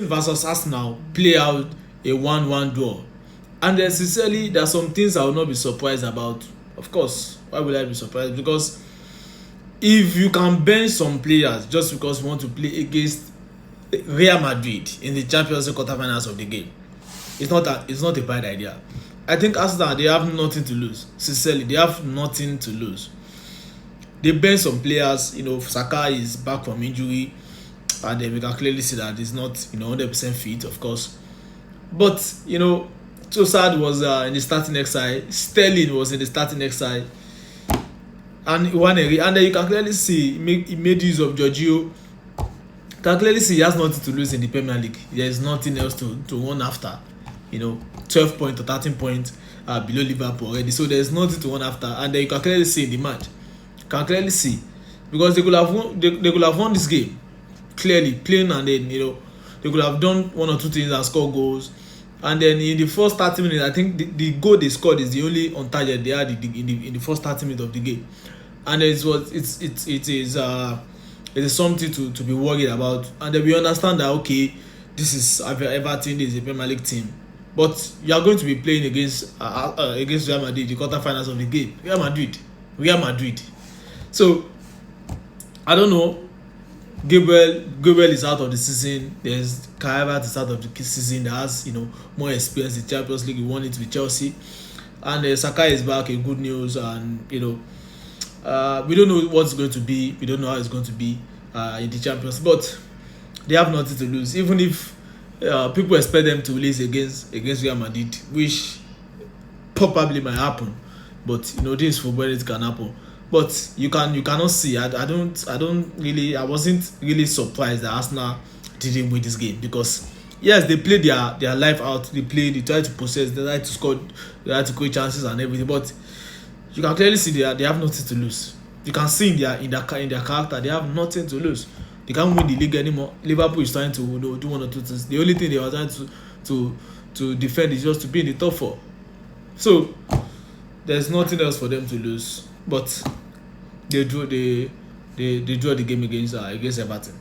versus Arsenal play out a 1-1 draw, and then sincerely there are some things I will not be surprised about. Of course, why would I be surprised? Because if you can bench some players just because you want to play against Real Madrid in the Champions League quarterfinals of the game, it's not a bad idea. I think Arsenal, they have nothing to lose. Sincerely, they have nothing to lose. They bench some players. Saka is back from injury, and then we can clearly see that he's not 100% fit, of course. But Trossard was in the starting XI. Sterling was in the starting XI, and and then you can clearly see he made use of Giorgio. You can clearly see he has nothing to lose in the Premier League. There is nothing else to run after. 12 points or 13 points below Liverpool already. So there's nothing to run after, and then you can clearly see in the match. You can clearly see because they could have won this game clearly playing, and then they could have done one or two things and score goals. And then in the first 30 minutes, I think the goal they scored is the only on target they had in the first 30 minutes of the game, and it is something to be worried about. And then we understand that okay, this is Everton, this is a Premier League team, but you are going to be playing against Real Madrid, the quarterfinals of the game. Real Madrid. So I don't know. Gabriel is out of the season. There's Kai Havertz is out of the season. That has more experience in Champions League. He won it with Chelsea, and Saka is back. Good news, and we don't know what's going to be. We don't know how it's going to be in the Champions, but they have nothing to lose. Even if people expect them to release against Real Madrid, which probably might happen, but this football, it can happen. But you cannot see. I wasn't really surprised that Arsenal didn't win this game, because yes, they played their life out. They tried to possess, they tried to score, they tried to create chances and everything. But you can clearly see they have nothing to lose. You can see in their character, they have nothing to lose. They can't win the league anymore. Liverpool is trying to do one or two things. The only thing they were trying to defend is just to be in the top four. So there's nothing else for them to lose. But they drew the game against Everton.